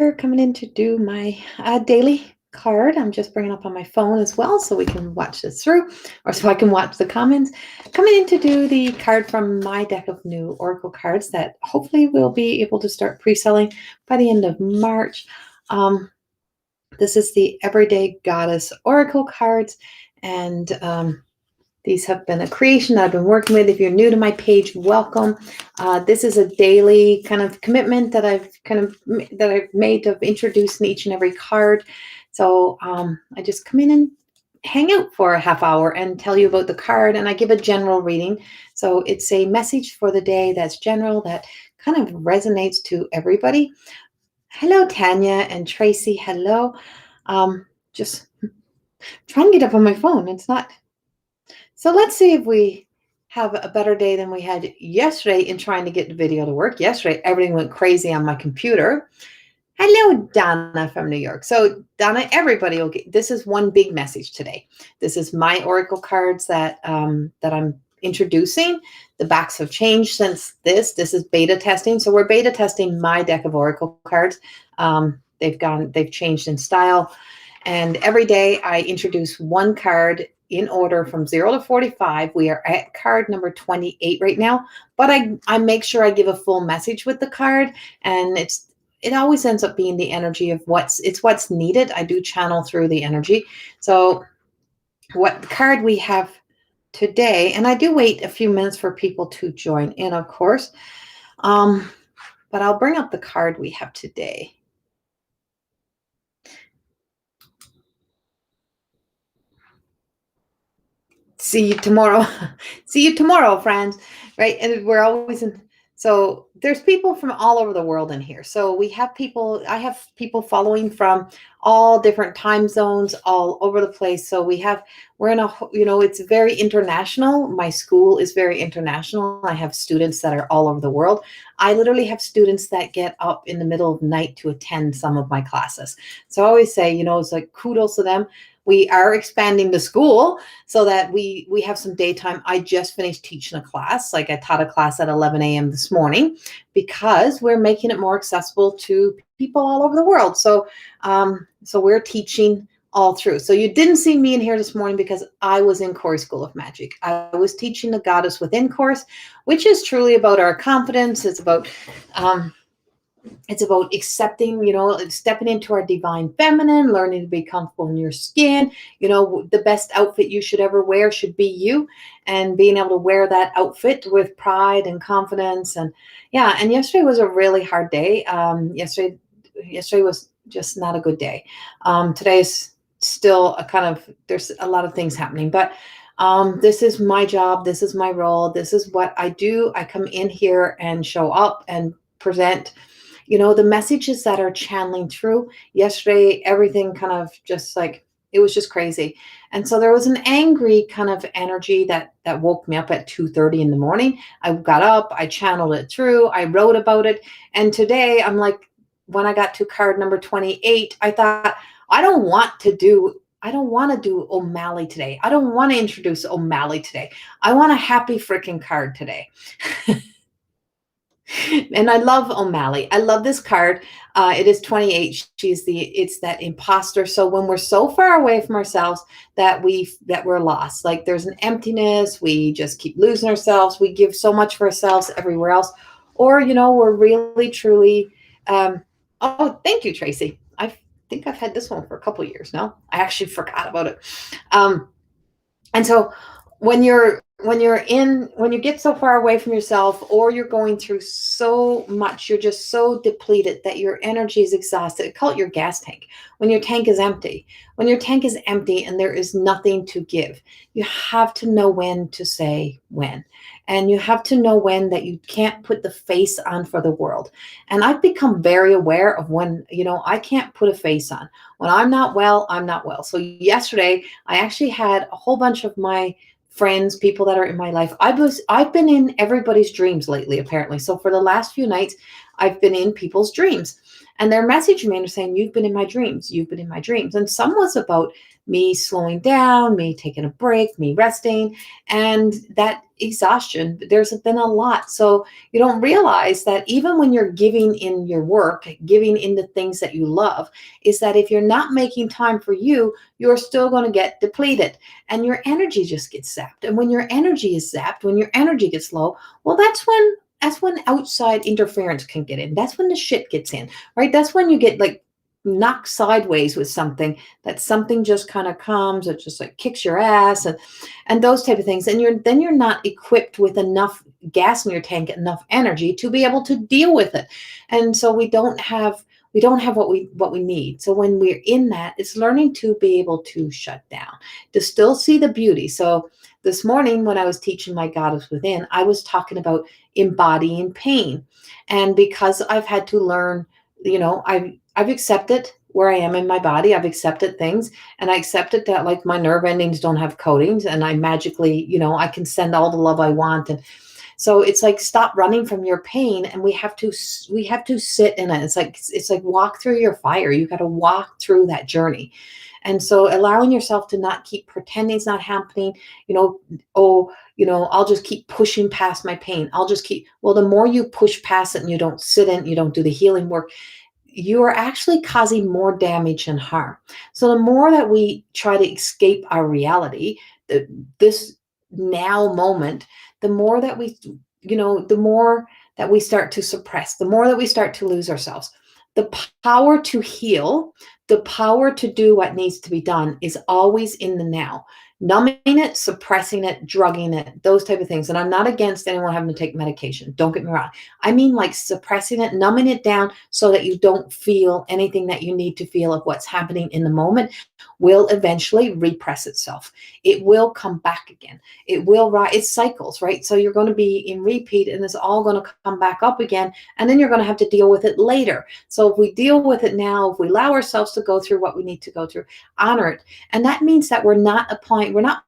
here coming in to do my daily card. I'm just bringing up on my phone as well so we can watch this through, or so I can watch the comments. Coming in to do the card from my deck of new Oracle cards that hopefully we'll be able to start pre-selling by the end of March. This is the Everyday Goddess Oracle cards, and these have been a creation that I've been working with. If you're new to my page, welcome. This is a daily kind of commitment that I've made of introducing each and every card. So I just come in and hang out for a half hour and tell you about the card, and I give a general reading. So it's a message for the day that's general, that kind of resonates to everybody. Hello, Tanya and Tracy. Hello. Just trying to get up on my phone. It's not. So let's see if we have a better day than we had yesterday in trying to get the video to work. Yesterday, everything went crazy on my computer. Hello, Donna from New York. So Donna, everybody will get, this is one big message today. This is my Oracle cards that I'm introducing. The backs have changed since this. This is beta testing. So we're beta testing my deck of Oracle cards. They've changed in style. And every day I introduce one card in order from 0 to 45. We are at card number 28 right now, but I make sure I give a full message with the card, and it always ends up being the energy of what's needed. I do channel through the energy. So what card we have today, and I do wait a few minutes for people to join in, of course, but I'll bring up the card we have today. See you tomorrow. See you tomorrow, friends. Right? And we're always in. So there's people from all over the world in here. So we have people, I have people following from all different time zones all over the place. So we're in a, it's very international. My school is very international. I have students that are all over the world. I literally have students that get up in the middle of the night to attend some of my classes. So I always say, it's like kudos to them. We are expanding the school so that we have some daytime. I just finished teaching a class. Like I taught a class at 11 a.m. this morning because we're making it more accessible to people all over the world. So, so we're teaching all through. So you didn't see me in here this morning because I was in Corey School of Magic. I was teaching the Goddess Within course, which is truly about our confidence. It's about accepting, stepping into our divine feminine, learning to be comfortable in your skin. The best outfit you should ever wear should be you, and being able to wear that outfit with pride and confidence. And yeah, and yesterday was a really hard day. Yesterday was just not a good day. Today is still there's a lot of things happening, but this is my job. This is my role. This is what I do. I come in here and show up and present the messages that are channeling through. Yesterday, everything kind of just it was just crazy. And so there was an angry kind of energy that woke me up at 2:30 in the morning. I got up, I channeled it through, I wrote about it. And today I'm like, when I got to card number 28, I thought, I don't want to do O'Malley today. I don't want to introduce O'Malley today. I want a happy freaking card today. And I love O'Malley. I love this card. It is 28. It's that imposter. So when we're so far away from ourselves that we're lost, like there's an emptiness, we just keep losing ourselves. We give so much for ourselves everywhere else. Or, we're really, truly, oh, thank you, Tracy. I think I've had this one for a couple of years now. I actually forgot about it. And so when you get so far away from yourself, or you're going through so much, you're just so depleted that your energy is exhausted. Call it your gas tank. When your tank is empty and there is nothing to give, you have to know when to say when. And you have to know when that you can't put the face on for the world. And I've become very aware of when, I can't put a face on. When I'm not well, I'm not well. So yesterday, I actually had a whole bunch of my friends, people that are in my life. I've been in everybody's dreams lately, apparently. So for the last few nights, I've been in people's dreams, and they're messaging me and saying, you've been in my dreams. You've been in my dreams. And some was about me slowing down, me taking a break, me resting, and that exhaustion. There's been a lot. So you don't realize that even when you're giving in your work, giving in the things that you love, is that if you're not making time for you, you're still going to get depleted and your energy just gets zapped. And when your energy is zapped, when your energy gets low, well, that's when outside interference can get in. That's when the shit gets in, right? That's when you get like knocked sideways with something, that something just kind of comes, it just like kicks your ass and those type of things. And you're not equipped with enough gas in your tank, enough energy to be able to deal with it. And so we don't have what we need. So when we're in that, it's learning to be able to shut down, to still see the beauty. So this morning when I was teaching my Goddess Within, I was talking about embodying pain. And because I've had to learn, I've accepted where I am in my body. I've accepted things, and I accepted that like my nerve endings don't have coatings, and I magically, I can send all the love I want. And so it's like stop running from your pain, and we have to sit in it. It's like walk through your fire. You got to walk through that journey. And so allowing yourself to not keep pretending it's not happening, oh, I'll just keep pushing past my pain. Well, the more you push past it and you don't sit in, you don't do the healing work, you are actually causing more damage and harm. So the more that we try to escape our reality, this now moment, the more that we start to suppress, the more that we start to lose ourselves. The power to heal, the power to do what needs to be done is always in the now. Numbing it, suppressing it, drugging it, those type of things. And I'm not against anyone having to take medication. Don't get me wrong. I mean, like suppressing it, numbing it down so that you don't feel anything that you need to feel of what's happening in the moment will eventually repress itself. It will come back again. It will rise. It cycles, right? So you're going to be in repeat and it's all going to come back up again. And then you're going to have to deal with it later. So if we deal with it now, if we allow ourselves to go through what we need to go through, honor it. And that means that we're not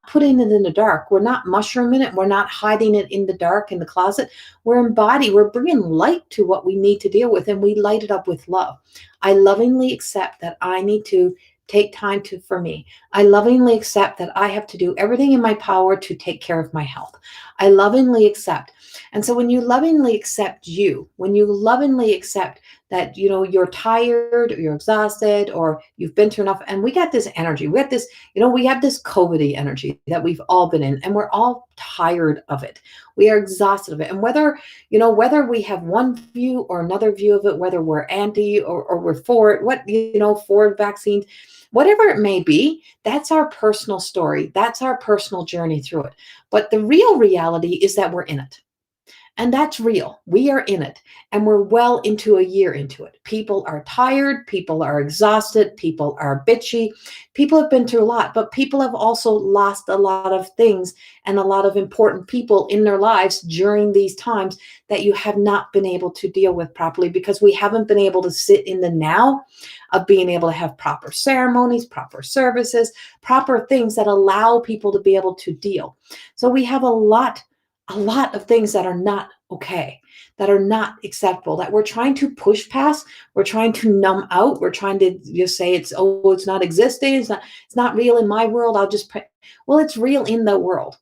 putting it in the dark. We're not mushrooming it. We're not hiding it in the dark in the closet. We're bringing light to what we need to deal with, and we light it up with love. I lovingly accept that I need to take time for me. I lovingly accept that I have to do everything in my power to take care of my health. I lovingly accept. And so when you lovingly accept when you lovingly accept that, you're tired, or you're exhausted, or you've been through enough, and we got this energy, we have this COVID energy that we've all been in, and we're all tired of it. We are exhausted of it. And whether we have one view or another view of it, whether we're anti or we're for it, for vaccines, whatever it may be, that's our personal story. That's our personal journey through it. But the real reality is that we're in it. And that's real. We are in it, and we're well into a year into it. People are tired. People are exhausted. People are bitchy. People have been through a lot, but people have also lost a lot of things and a lot of important people in their lives during these times that you have not been able to deal with properly because we haven't been able to sit in the now of being able to have proper ceremonies, proper services, proper things that allow people to be able to deal. So we have a lot of things that are not okay, that are not acceptable, that we're trying to push past, we're trying to numb out, we're trying to just say it's not existing, it's not real in my world. I'll just pray. Well, it's real in the world.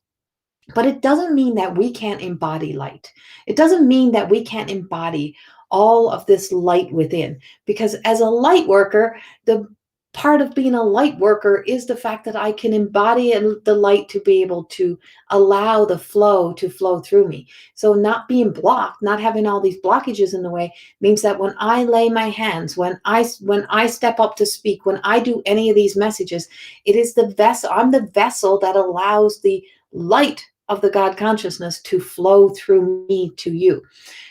But it doesn't mean that we can't embody light. It doesn't mean that we can't embody all of this light within. Because as a light worker, the part of being a light worker is the fact that I can embody the light to be able to allow the flow to flow through me. So not being blocked, not having all these blockages in the way means that when I lay my hands, when I step up to speak, when I do any of these messages, it is the vessel. I'm the vessel that allows the light of the God consciousness to flow through me to you.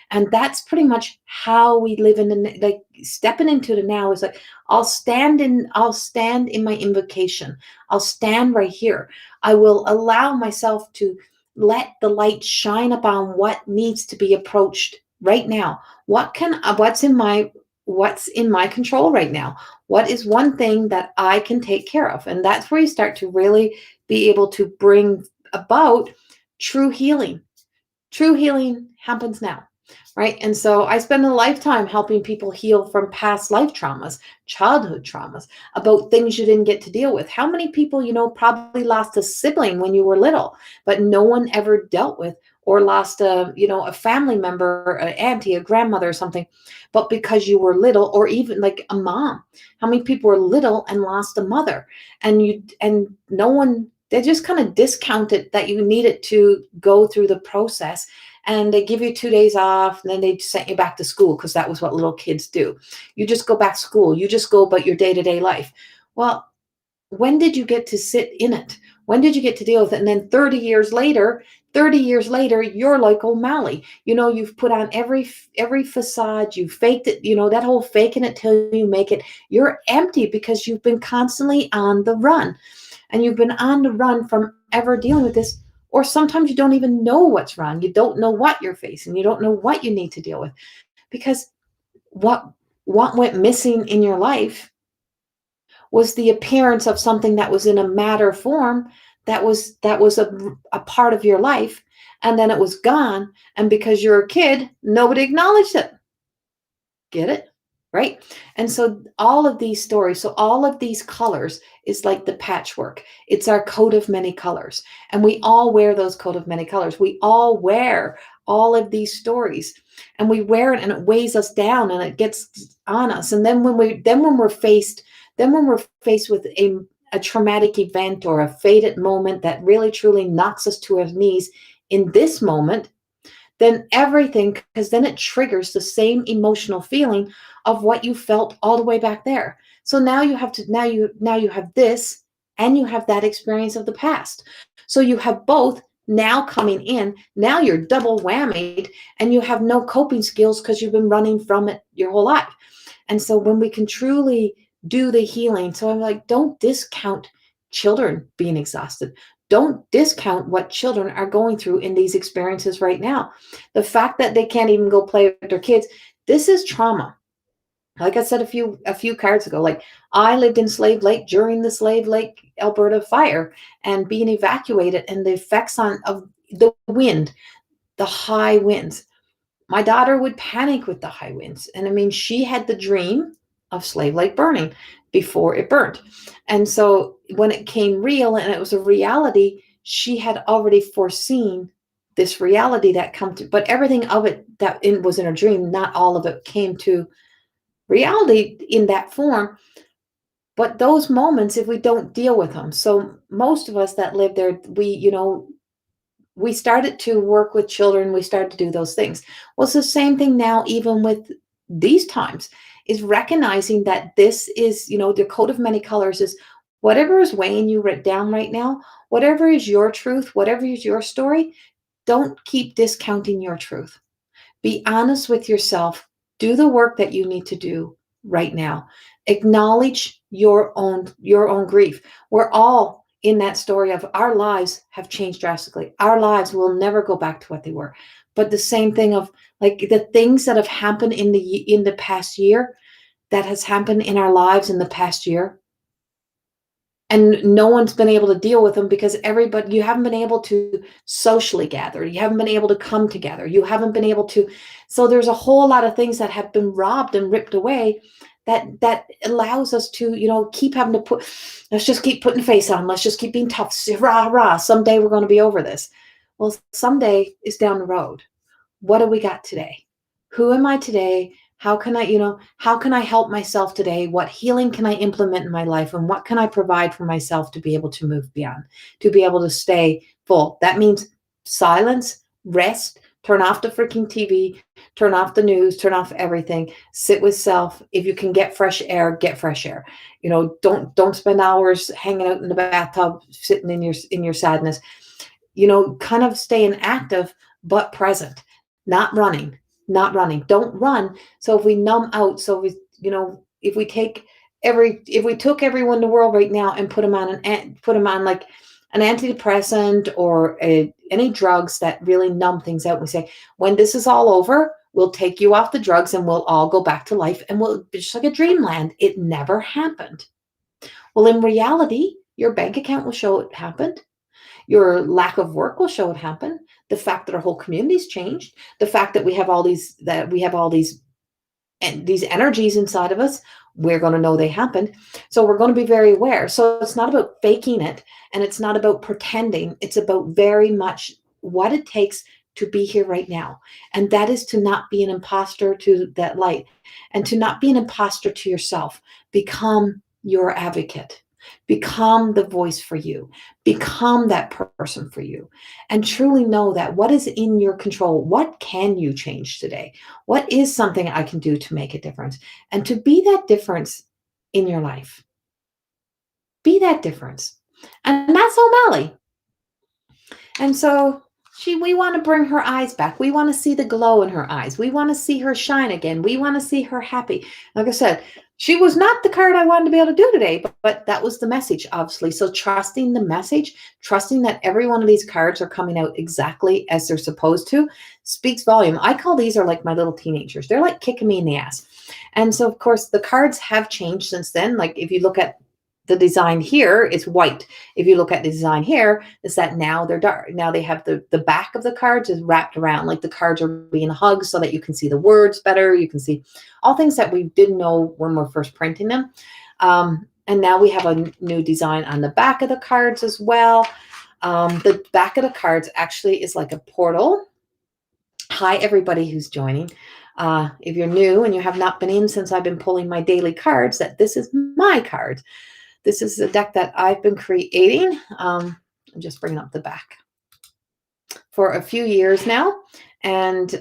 And that's pretty much how we live in the, like, stepping into the now is like, I'll stand in my invocation. I'll stand right here. I will allow myself to let the light shine upon what needs to be approached right now. What's in my control right now? What is one thing that I can take care of? And that's where you start to really be able to bring about true healing. True healing happens now. right? And so I spend a lifetime helping people heal from past life traumas, childhood traumas, about things you didn't get to deal with. How many people, probably lost a sibling when you were little, but no one ever dealt with, or lost a family member, an auntie, a grandmother or something, but because you were little, or even like a mom. How many people were little and lost a mother, and no one, they just kind of discounted that you needed to go through the process, and they give you 2 days off, and then they sent you back to school because that was what little kids do. You just go back to school. You just go about your day-to-day life. Well, when did you get to sit in it? When did you get to deal with it? And then 30 years later, you're like O'Malley. You've put on every facade, you faked it, that whole faking it till you make it. You're empty because you've been constantly on the run. And you've been on the run from ever dealing with this. Or sometimes you don't even know what's wrong. You don't know what you're facing. You don't know what you need to deal with. Because what went missing in your life was the appearance of something that was in a matter form, that was a part of your life, and then it was gone, and because you're a kid, nobody acknowledged it. Get it? Right? And so all of these stories, so all of these colors is like the patchwork. It's our coat of many colors. And we all wear those coat of many colors. We all wear all of these stories, and we wear it, and it weighs us down, and it gets on us. And then when we're faced with a traumatic event or a fated moment that really truly knocks us to our knees in this moment, then everything, because then it triggers the same emotional feeling of what you felt all the way back there. So now you have this, and you have that experience of the past. So you have both now coming in. Now you're double whammied, and you have no coping skills because you've been running from it your whole life. And so when we can truly do the healing, so I'm like, don't discount children being exhausted. Don't discount what children are going through in these experiences right now. The fact that they can't even go play with their kids, this is trauma. Like I said a few cards ago, like I lived in Slave Lake during the Slave Lake, Alberta fire, and being evacuated, and the effects of the wind, the high winds. My daughter would panic with the high winds. And I mean, she had the dream of Slave Lake burning before it burned. And so when it came real and it was a reality, she had already foreseen this reality that come to, but everything of it that was in her dream, not all of it came to reality in that form. But those moments, if we don't deal with them, so most of us that live there, we started to work with children. We started to do those things. Well, it's the same thing now, even with these times, is recognizing that this is, the coat of many colors is whatever is weighing you down right now, whatever is your truth, whatever is your story, don't keep discounting your truth. Be honest with yourself. Do the work that you need to do right now. Acknowledge your own grief. We're all in that story of our lives have changed drastically. Our lives will never go back to what they were. But the same thing of like the things that have happened in the past year, that has happened in our lives in the past year, and no one's been able to deal with them because you haven't been able to socially gather, you haven't been able to come together, you haven't been able to. So there's a whole lot of things that have been robbed and ripped away, that allows us to keep having to let's just keep putting face on, let's just keep being tough, rah rah, someday we're going to be over this. Well, someday is down the road. What do we got today? Who am I today? How can I help myself today? What healing can I implement in my life? And what can I provide for myself to be able to move beyond, to be able to stay full? That means silence, rest, turn off the freaking TV, turn off the news, turn off everything, sit with self. If you can get fresh air, get fresh air. Don't spend hours hanging out in the bathtub, sitting in your sadness. Kind of staying active, but present, not running, not running. Don't run. So if we numb out, so if we took everyone in the world right now and put them on like an antidepressant or any drugs that really numb things out, we say, when this is all over, we'll take you off the drugs and we'll all go back to life, and we'll just like a dreamland. It never happened. Well, in reality, your bank account will show it happened. Your lack of work will show it happened. the fact that our whole community's changed, the fact that we have all these and these energies inside of us. We're going to know they happened. So we're going to be very aware. So it's not about faking it, and it's not about pretending. It's about very much what it takes to be here right now. And that is to not be an imposter to that light, and to not be an imposter to yourself. Become your advocate. Become the voice for you. Become that person for you. And truly know that what is in your control, what can you change today? What is something I can do to make a difference? And to be that difference in your life. Be that difference. And that's O'Malley. And so we want to bring her eyes back. We want to see the glow in her eyes. We want to see her shine again. We want to see her happy. Like I said, she was not the card I wanted to be able to do today, but that was the message, obviously. So trusting the message, trusting that every one of these cards are coming out exactly as they're supposed to, speaks volume. I call these are like my little teenagers. They're like kicking me in the ass. And so, of course, the cards have changed since then. Like if you look at the design here, it's white. If you look at the design here, is that now they're dark. Now they have the back of the cards is wrapped around, like the cards are being hugged so that you can see the words better. You can see all things that we didn't know when we're first printing them. And now we have a new design on the back of the cards as well. The back of the cards actually is like a portal. Hi, everybody who's joining. If you're new and you have not been in since I've been pulling my daily cards, that this is my card. This is a deck that I've been creating. I'm just bringing up the back for a few years now. And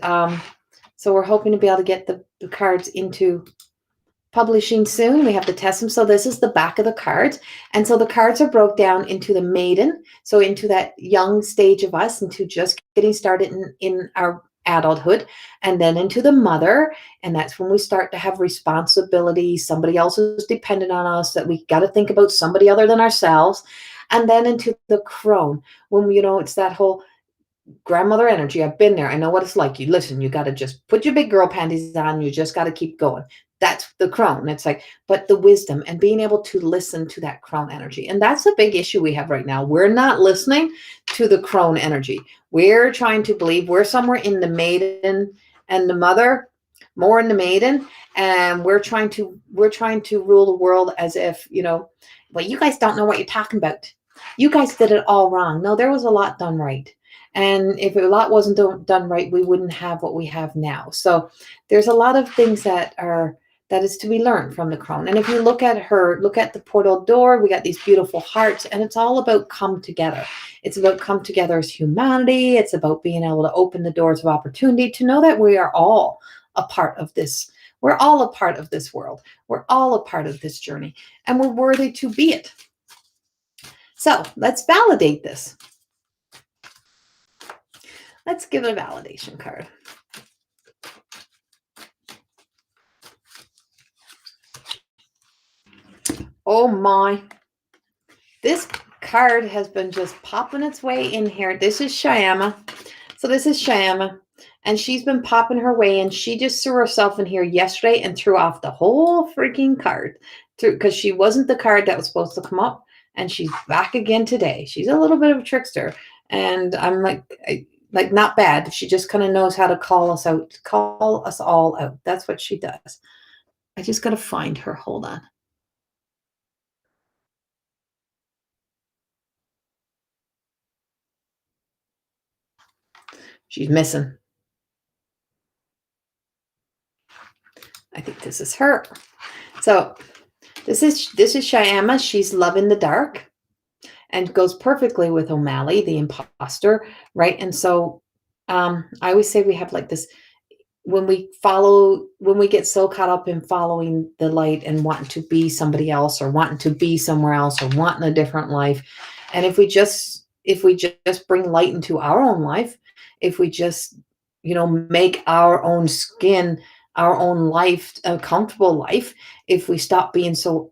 so we're hoping to be able to get the cards into publishing soon. We have to test them. So this is the back of the cards. And so the cards are broke down into the maiden. So into that young stage of us, into just getting started in our adulthood, and then into the mother. And that's when we start to have responsibility. Somebody else is dependent on us, that we got to think about somebody other than ourselves. And then into the crone, when, it's that whole grandmother energy. I've been there. I know what it's like. You listen, you got to just put your big girl panties on. You just got to keep going. That's the crone. It's like, but the wisdom and being able to listen to that crone energy. And that's a big issue we have right now. We're not listening to the crone energy. We're trying to believe we're somewhere in the maiden and the mother, more in the maiden. And we're trying to rule the world as if, well, you guys don't know what you're talking about. You guys did it all wrong. No, there was a lot done right. And if a lot wasn't done right, we wouldn't have what we have now. So there's a lot of things that is to be learned from the crone. And if you look at the portal door, we got these beautiful hearts, and it's all about come together. It's about come together as humanity. It's about being able to open the doors of opportunity, to know that we are all a part of this. We're all a part of this world. We're all a part of this journey, and we're worthy to be it. So let's validate this. Let's give it a validation card. Oh my. This card has been just popping its way in here. This is Shyama. So this is Shyama. And she's been popping her way in. She just threw herself in here yesterday and threw off the whole freaking card. Because she wasn't the card that was supposed to come up. And she's back again today. She's a little bit of a trickster. And I'm like not bad. She just kind of knows how to call us out, call us all out. That's what she does. I just got to find her. Hold on. She's missing. I think this is her. So this is Shyama. She's love in the dark, and goes perfectly with O'Malley, the imposter, right? And so I always say we have like this, when we get so caught up in following the light and wanting to be somebody else, or wanting to be somewhere else, or wanting a different life. And if we just bring light into our own life, if we just, make our own skin, our own life, a comfortable life, if we stop being so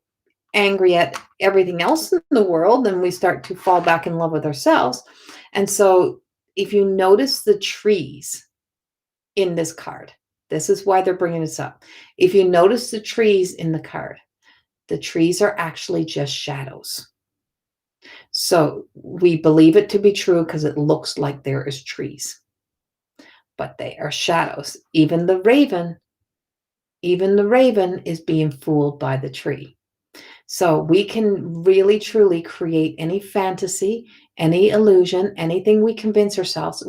angry at everything else in the world, then we start to fall back in love with ourselves. And so if you notice the trees in this card, this is why they're bringing this up. If you notice the trees in the card, the trees are actually just shadows. So we believe it to be true because it looks like there is trees, but they are shadows. Even the raven is being fooled by the tree. So we can really truly create any fantasy, any illusion, anything we can convince ourselves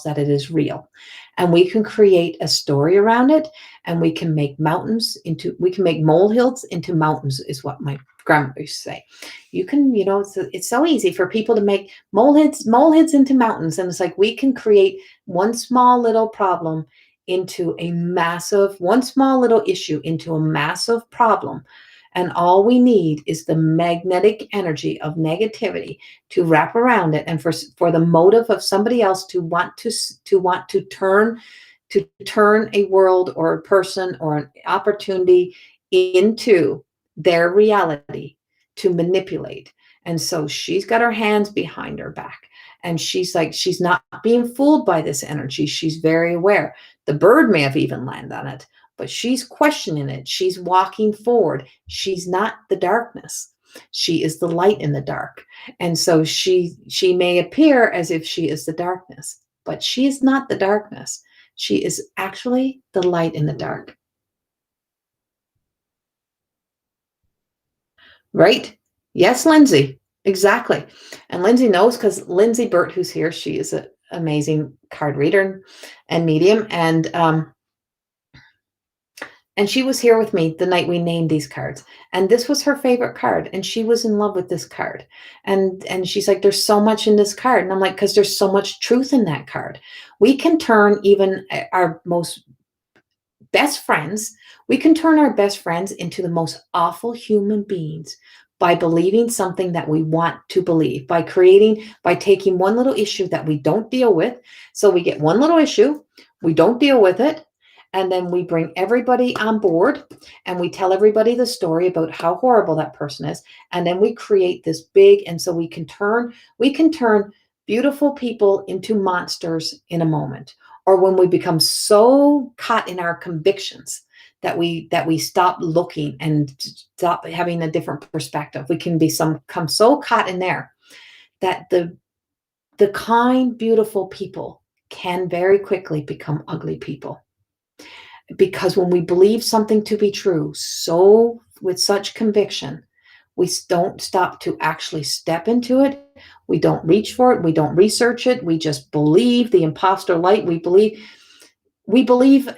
that it is real. And we can create a story around it, and we can make molehills into mountains, is what my grandma used to say. You can, it's so easy for people to make molehills into mountains. And it's like we can create one small little problem into a massive, one small little issue into a massive problem, and all we need is the magnetic energy of negativity to wrap around it, and for the motive of somebody else to turn a world or a person or an opportunity into their reality, to manipulate. And so she's got her hands behind her back, and she's not being fooled by this energy. She's very aware. The bird may have even landed on it, but she's questioning it. She's walking forward. She's not the darkness. She is the light in the dark. And so she may appear as if she is the darkness, but she is not the darkness. She is actually the light in the dark. Right? Yes, Lindsay. Exactly. And Lindsay knows, because Lindsay Burt, who's here, she is an amazing card reader and medium. And she was here with me the night we named these cards. And this was her favorite card. And she was in love with this card. And she's like, there's so much in this card. And I'm like, because there's so much truth in that card. We can turn even our most best friends, we can turn our best friends into the most awful human beings by believing something that we want to believe, by taking one little issue that we don't deal with. So we get one little issue, we don't deal with it, and then we bring everybody on board, and we tell everybody the story about how horrible that person is. And then we create this big, and so we can turn beautiful people into monsters in a moment. Or when we become so caught in our convictions that we stop looking and stop having a different perspective. We can become so caught in there that the kind, beautiful people can very quickly become ugly people. Because when we believe something to be true, so with such conviction, we don't stop to actually step into it. We don't reach for it. We don't research it. We just believe the imposter light. We believe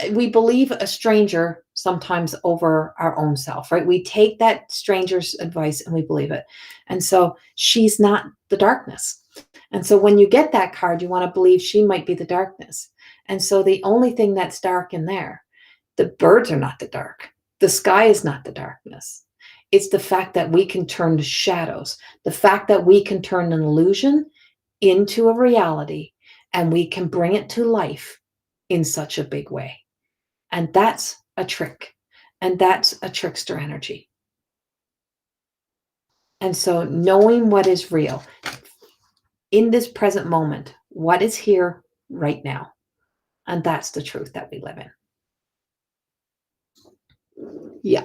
a stranger sometimes over our own self, right? We take that stranger's advice and we believe it. And so she's not the darkness. And so when you get that card, you want to believe she might be the darkness. And so the only thing that's dark in there, the birds are not the dark. The sky is not the darkness. It's the fact that we can turn to shadows, the fact that we can turn an illusion into a reality, and we can bring it to life in such a big way. And that's a trick. And that's a trickster energy. And so knowing what is real in this present moment, what is here right now. And that's the truth that we live in. Yeah.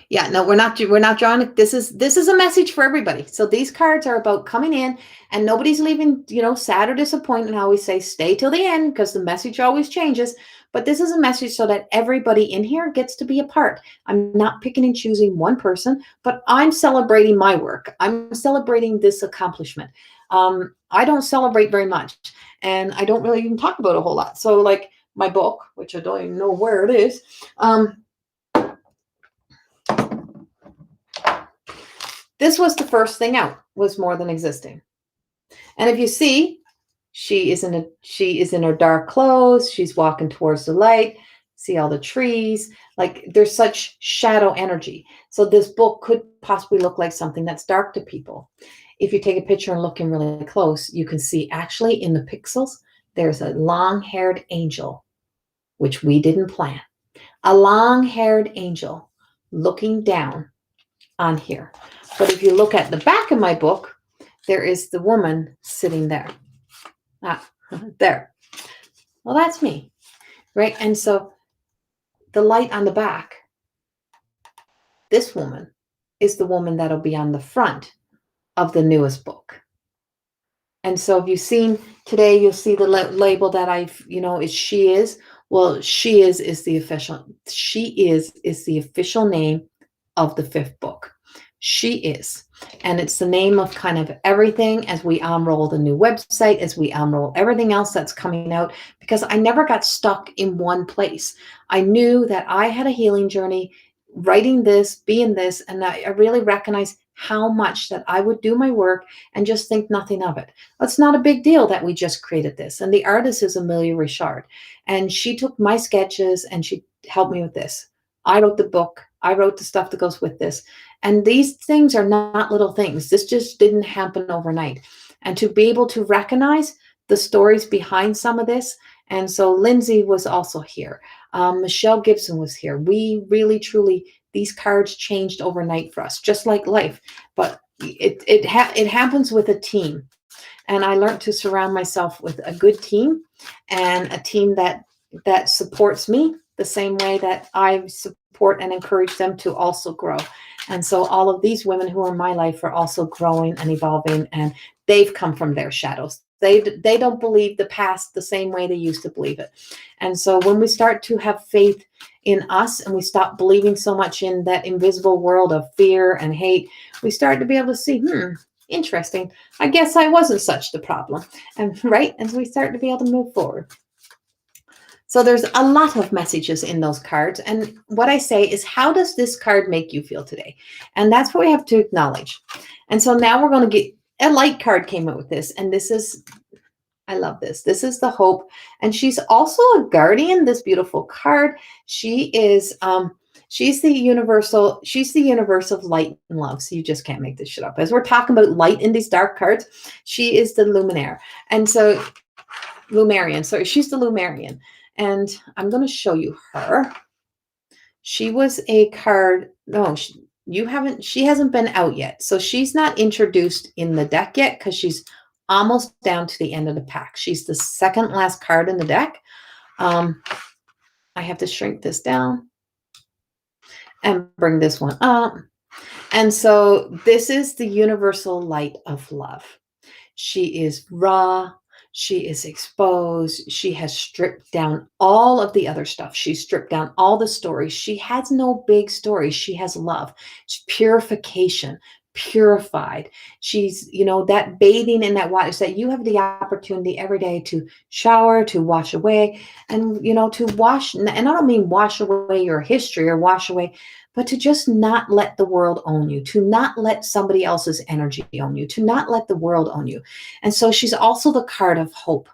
Yeah, no, we're not drawing. This is a message for everybody. So these cards are about coming in, and nobody's leaving, sad or disappointed. And I always say stay till the end, because the message always changes. But this is a message so that everybody in here gets to be a part. I'm not picking and choosing one person, but I'm celebrating my work. I'm celebrating this accomplishment. I don't celebrate very much, and I don't really even talk about a whole lot. So like my book, which I don't even know where it is. This was the first thing out, was more than existing. And if you see, she is in her dark clothes, she's walking towards the light, see all the trees, like there's such shadow energy. So this book could possibly look like something that's dark to people. If you take a picture and look in really close, you can see actually in the pixels, there's a long-haired angel, which we didn't plan. A long-haired angel looking down on here. But if you look at the back of my book, there is the woman sitting there. There. Well, that's me, right? And so the light on the back, this woman is the woman that'll be on the front of the newest book. And so if you've seen today, you'll see the label that is she is. Well, she is the official. She is the official name of the fifth book. She is. And it's the name of kind of everything as we unroll the new website, as we unroll everything else that's coming out, because I never got stuck in one place. I knew that I had a healing journey, writing this, being this, and I really recognized how much that I would do my work and just think nothing of it. It's not a big deal that we just created this. And the artist is Amelia Richard. And she took my sketches and she helped me with this. I wrote the book. I wrote the stuff that goes with this. And these things are not little things. This just didn't happen overnight. And to be able to recognize the stories behind some of this. And so Lindsay was also here. Michelle Gibson was here. We really, truly, these cards changed overnight for us, just like life. But it happens with a team. And I learned to surround myself with a good team and a team that supports me the same way that I support and encourage them to also grow. And so all of these women who are in my life are also growing and evolving, and they've come from their shadows. They don't believe the past the same way they used to believe it. And so when we start to have faith in us and we stop believing so much in that invisible world of fear and hate, we start to be able to see, interesting. I guess I wasn't such the problem. And right. And so we start to be able to move forward. So there's a lot of messages in those cards. And what I say is, how does this card make you feel today? And that's what we have to acknowledge. And so now we're going to get a light card came out with this. And this is, I love this. This is the hope. And she's also a guardian, this beautiful card. She is, she's the universe of light and love. So you just can't make this shit up. As we're talking about light in these dark cards, she is the Luminaire. And so Lumarian, sorry, she's the Lumarian. And I'm going to show you her. She was a card. No, she hasn't been out yet. So she's not introduced in the deck yet because she's almost down to the end of the pack. She's the second last card in the deck. I have to shrink this down and bring this one up. And so this is the universal light of love. She is raw. She is exposed. She has stripped down all of the other stuff. She's stripped down all the stories. She has no big stories. She has love. She's purification, purified. She's, that bathing in that water, so that you have the opportunity every day to shower, to wash away, and, to wash. And I don't mean wash away your history or wash away, but to just not let the world own you, to not let somebody else's energy own you, to not let the world own you. And so she's also the card of hope.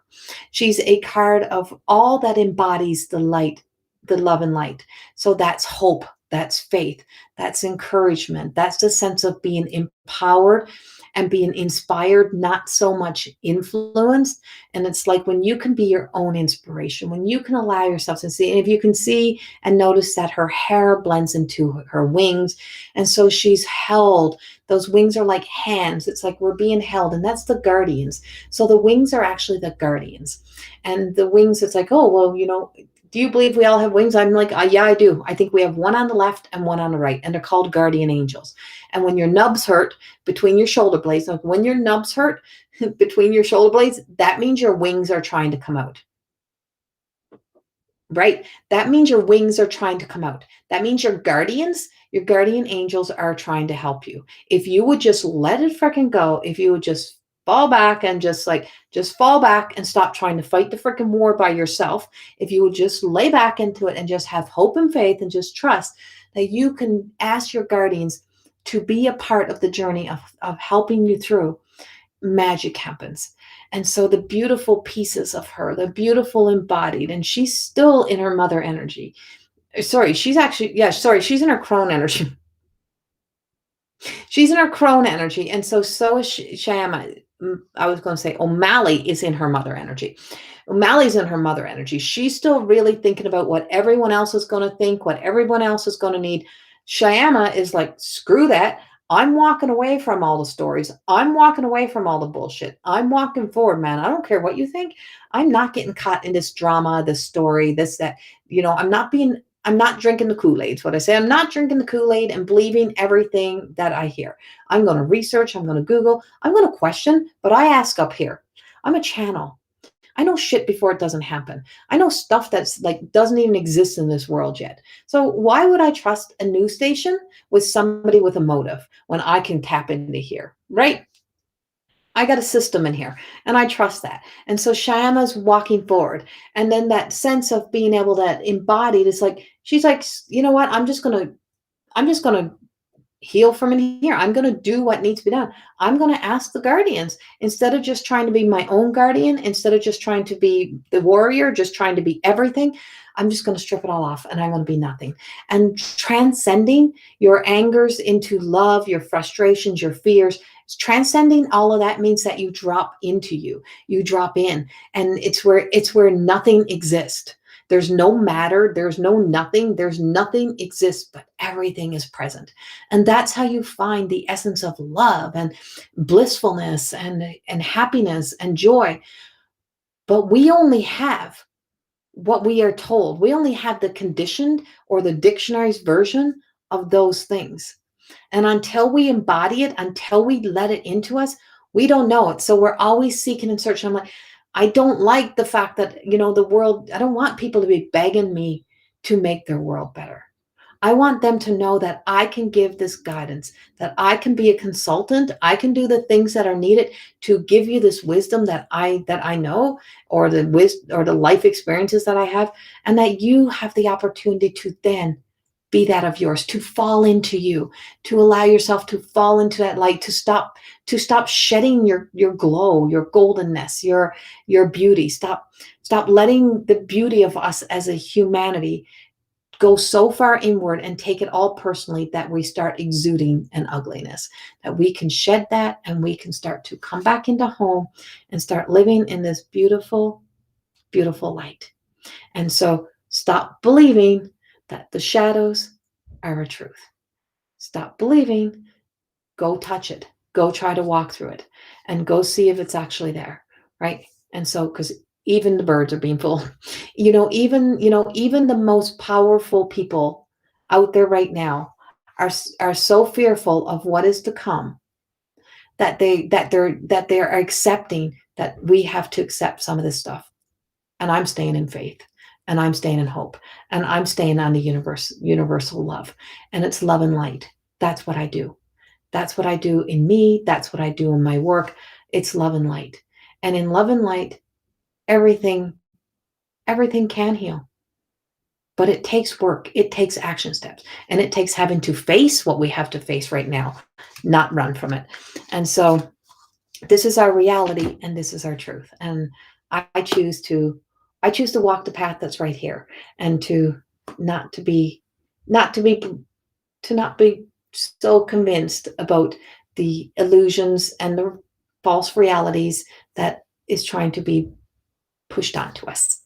She's a card of all that embodies the light, the love and light. So that's hope, that's faith, that's encouragement, that's the sense of being empowered and being inspired, not so much influenced. And it's like when you can be your own inspiration, when you can allow yourself to see, and if you can see and notice that her hair blends into her wings. And so she's held, those wings are like hands. It's like we're being held, and that's the guardians. So the wings are actually the guardians. And the wings, it's like, oh, well, do you believe we all have wings? I'm like, yeah, I do. I think we have one on the left and one on the right, and they're called guardian angels. And when your nubs hurt between your shoulder blades, like when your nubs hurt between your shoulder blades, that means your wings are trying to come out. Right? That means your wings are trying to come out. That means your guardian angels are trying to help you. If you would just let it freaking go, if you would just fall back and just fall back and stop trying to fight the freaking war by yourself. If you would just lay back into it and just have hope and faith and just trust that you can ask your guardians to be a part of the journey of helping you through, magic happens. And so the beautiful pieces of her, the beautiful embodied, and she's still in her mother energy. Sorry, she's in her crone energy. She's in her crone energy. And so is Shyama. I was going to say O'Malley is in her mother energy. O'Malley's in her mother energy. She's still really thinking about what everyone else is going to think, what everyone else is going to need. Shyama is like, screw that. I'm walking away from all the stories. I'm walking away from all the bullshit. I'm walking forward, man. I don't care what you think. I'm not getting caught in this drama, this story, this, that. I'm not being I'm not drinking the Kool-Aid. Is what I say. I'm not drinking the Kool-Aid and believing everything that I hear. I'm going to research. I'm going to Google. I'm going to question, but I ask up here. I'm a channel. I know shit before it doesn't happen. I know stuff that's like doesn't even exist in this world yet. So why would I trust a news station with somebody with a motive when I can tap into here, right? I got a system in here and I trust that. And so Shyama's walking forward. And then that sense of being able to embody it is like, she's like, you know what? I'm just gonna heal from in here. I'm going to do what needs to be done. I'm going to ask the guardians instead of just trying to be my own guardian, instead of just trying to be the warrior, just trying to be everything. I'm just going to strip it all off and I'm going to be nothing. And transcending your angers into love, your frustrations, your fears, transcending all of that means that you drop into you drop in, and it's where nothing exists. There's no matter, there's no nothing, there's nothing exists, but everything is present. And that's how you find the essence of love and blissfulness and happiness and joy. But we only have what we are told. We only have the conditioned or the dictionary's version of those things. And until we embody it, until we let it into us, we don't know it. So we're always seeking and searching. I'm like, I don't like the fact that, the world, I don't want people to be begging me to make their world better. I want them to know that I can give this guidance, that I can be a consultant. I can do the things that are needed to give you this wisdom that I know, or the wisdom or the life experiences that I have, and that you have the opportunity to then be that of yours, to fall into you, to allow yourself to fall into that light, to stop shedding your glow, your goldenness, your beauty. Stop letting the beauty of us as a humanity go so far inward and take it all personally that we start exuding an ugliness, that we can shed that and we can start to come back into home and start living in this beautiful, beautiful light. And so stop believing that the shadows are a truth. Stop believing, go touch it, go try to walk through it, and go see if it's actually there, right? And so, because even the birds are being fooled, even the most powerful people out there right now are so fearful of what is to come that they're accepting that we have to accept some of this stuff. And I'm staying in faith, and I'm staying in hope, and I'm staying on the universal love, and it's love and light. That's what I do. That's what I do in me. That's what I do in my work. It's love and light. And in love and light, everything can heal. But it takes work. It takes action steps. And it takes having to face what we have to face right now, not run from it. And so this is our reality and this is our truth. And I choose to walk the path that's right here, and to not be so convinced about the illusions and the false realities that is trying to be pushed onto us.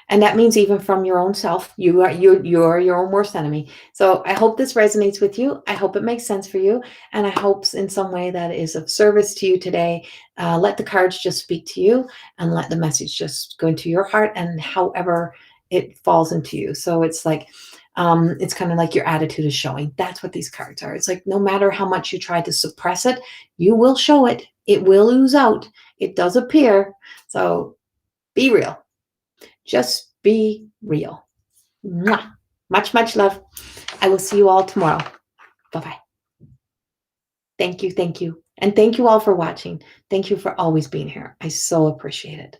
And that means even from your own self, you are your own worst enemy. So I hope this resonates with you. I hope it makes sense for you. And I hope in some way that it is of service to you today. Let the cards just speak to you, and let the message just go into your heart, and however it falls into you. So it's like, it's kind of like your attitude is showing. That's what these cards are. It's like, no matter how much you try to suppress it, you will show it. It will ooze out. It does appear. So be real. Just be real. Mwah. Much, much love. I will see you all tomorrow. Bye-bye. Thank you. Thank you. And thank you all for watching. Thank you for always being here. I so appreciate it.